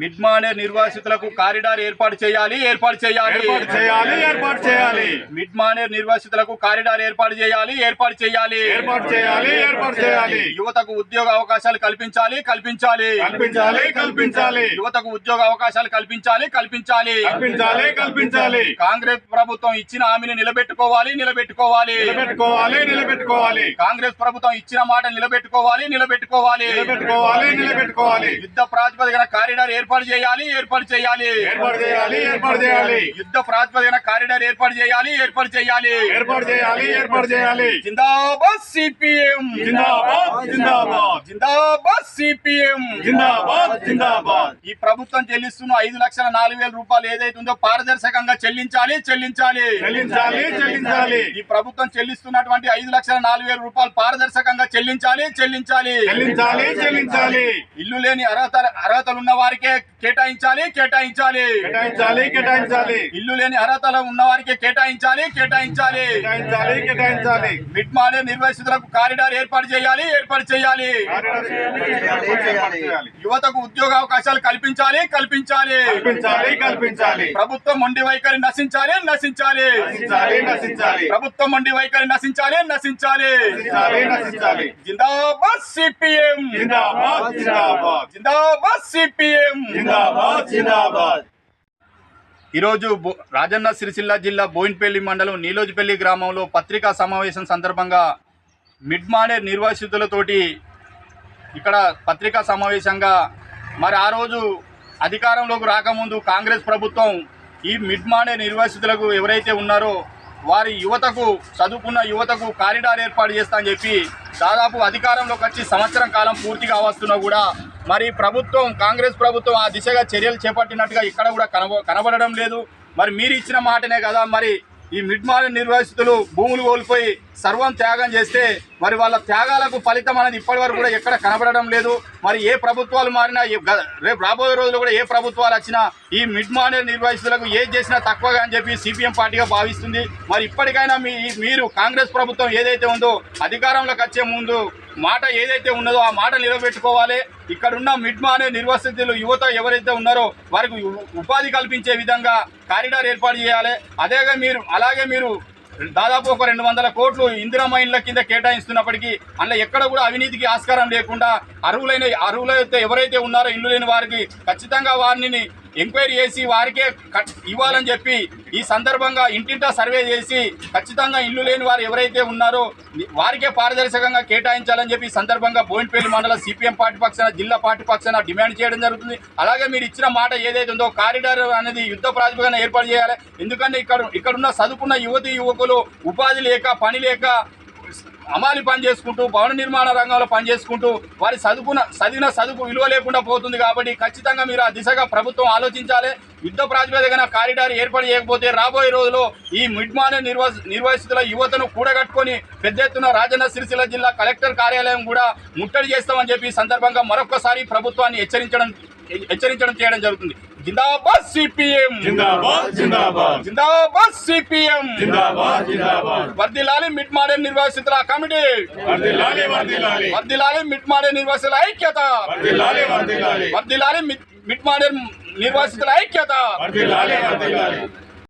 Mid Maner నిర్వాసితులకు corridor ఏర్పాటు చేయాలి. మిడ్ మానేర్ నిర్వాసితులకు కారిడార్ ఏర్పాటు చేయాలి. యువతకు ఉద్యోగ అవకాశాలు కల్పించాలి. యువతకు ఉద్యోగ అవకాశాలు కల్పించాలి. కాంగ్రెస్ ప్రభుత్వం ఇచ్చిన హామీని నిలబెట్టుకోవాలి. కాంగ్రెస్ ప్రభుత్వం ఇచ్చిన మాట నిలబెట్టుకోవాలి. యుద్ధ ప్రాతిపదికన కారిడార్ ఏర్పాటు చేయాలి. యుద్ధ ప్రాతిపదికన కారిడార్ ఏర్పాటు చేయాలి. జిందాబాద్ సిపిఎం. జిందాబాద్ సిపిఎం. ఈ ప్రభుత్వం చెల్లిస్తున్న 5,04,000 రూపాయలు ఏదైతే ఉందో పారదర్శకంగా చెల్లించాలి. ఈ ప్రభుత్వం చెల్లిస్తున్నటువంటి 5,04,000 రూపాయలు పారదర్శకంగా చెల్లించాలి. ఇల్లు లేని అర్హతలు ఉన్న వారికే కేటాయించాలి. ఇల్లు లేని అర్హతలు ఉన్న వారికే కేటాయించాలి. మిడ్ మానేర్ నిర్వాసితులకు కారిడార్ ఏర్పాటు చేయాలి. యువతకు ఉద్యోగ అవకాశాలు కల్పించాలి. ప్రభుత్వం మొండి వైఖరి నశించాలి. ప్రభుత్వం మొండి వైఖరి నశించాలి. జిందాబాద్ సిపిఎం. జిందాబాద్ సిపిఎం. ఈరోజు రాజన్న సిరిసిల్ల జిల్లా బోయిన్పల్లి మండలం నీలోజిపల్లి గ్రామంలో పత్రికా సమావేశం సందర్భంగా మిడ్ మానేర్ నిర్వాసితులతోటి ఇక్కడ పత్రికా సమావేశంగా మరి ఆ రోజు అధికారంలోకి రాకముందు కాంగ్రెస్ ప్రభుత్వం ఈ మిడ్ మానేర్ నిర్వాసితులకు ఎవరైతే ఉన్నారో వారి యువతకు చదువుకున్న యువతకు కారిడార్ ఏర్పాటు చేస్తా అని చెప్పి దాదాపు అధికారంలోకి వచ్చి సంవత్సరం కాలం పూర్తిగా వస్తున్నా కూడా మరి ప్రభుత్వం కాంగ్రెస్ ప్రభుత్వం ఆ దిశగా చర్యలు చేపట్టినట్టుగా ఇక్కడ కూడా కనబడడం లేదు. మరి మీరు ఇచ్చిన మాటనే కదా మరి ఈ మిడ్ మానేర్ నిర్వాసితులు భూములు కోల్పోయి సర్వం త్యాగం చేస్తే మరి వాళ్ళ త్యాగాలకు ఫలితం అనేది ఇప్పటి వరకు కూడా ఎక్కడ కనబడడం లేదు. మరి ఏ ప్రభుత్వాలు మారినా రేపు రాబోయే రోజుల్లో కూడా ఏ ప్రభుత్వాలు వచ్చినా ఈ మిడ్ మానేర్ నిర్వాసితులకు ఏది చేసినా తక్కువగా అని చెప్పి సిపిఎం పార్టీగా భావిస్తుంది. మరి ఇప్పటికైనా మీరు కాంగ్రెస్ ప్రభుత్వం ఏదైతే ఉందో అధికారంలోకి వచ్చే ముందు మాట ఏదైతే ఉన్నదో ఆ మాట నిలబెట్టుకోవాలి. ఇక్కడున్న మిడ్ మానేర్ నిర్వాసితులు యువత ఎవరైతే ఉన్నారో వారికి ఉపాధి కల్పించే విధంగా కారిడార్ ఏర్పాటు చేయాలి. అలాగే మీరు దాదాపు ఒక 200 కోట్లు ఇందిరమ్మ ఇండ్ల కింద కేటాయిస్తున్నప్పటికీ అందులో ఎక్కడ కూడా అవినీతికి ఆస్కారం లేకుండా అర్హులైతే ఎవరైతే ఉన్నారో ఇల్లు లేని వారికి ఖచ్చితంగా వారిని ఎంక్వైరీ చేసి వారికే ఇవ్వాలని చెప్పి ఈ సందర్భంగా ఇంటింటా సర్వే చేసి ఖచ్చితంగా ఇల్లు లేని వారు ఎవరైతే ఉన్నారో వారికే పారదర్శకంగా కేటాయించాలని చెప్పి ఈ సందర్భంగా బోయిన్పల్లి మండల సిపిఎం పార్టీ పక్షాన జిల్లా పార్టీ పక్షాన డిమాండ్ చేయడం జరుగుతుంది. అలాగే మీరు ఇచ్చిన మాట ఏదైతే ఉందో కారిడార్ అనేది యుద్ధ ప్రాతిపదికన ఏర్పాటు చేయాలి. ఎందుకంటే ఇక్కడున్న చదువుకున్న యువకులు ఉపాధి లేక పని లేక అమాలి పని చేసుకుంటూ భవన నిర్మాణ రంగంలో పనిచేసుకుంటూ వారి చదివిన చదువుకు విలువ లేకుండా పోతుంది. కాబట్టి ఖచ్చితంగా మీరు ఆ దిశగా ప్రభుత్వం ఆలోచించాలి. యుద్ధ ప్రాతిపదికన కారిడార్ ఏర్పాటు చేయకపోతే రాబోయే రోజుల్లో ఈ మిడ్ మానేర్ నిర్వాసితుల యువతను కూడగట్టుకొని పెద్ద ఎత్తున రాజన్న సిరిసిల్ల జిల్లా కలెక్టర్ కార్యాలయం కూడా ముట్టడి చేస్తామని చెప్పి ఈ సందర్భంగా మరొకసారి ప్రభుత్వాన్ని హెచ్చరించడం చేయడం జరుగుతుంది. జిందాబాద్ సిపిఎం. జిందాబాద్ సిపిఎం. వర్ధిల్లాలి మిడ్ మానేర్ నిర్వాసితుల కమిటీ. వర్ధిల్లాలి మిడ్ మానేర్ నిర్వాసితుల ఐక్యత. వర్ధిల్లాలి మిడ్ మానేర్ నిర్వాసితుల ఐక్యత.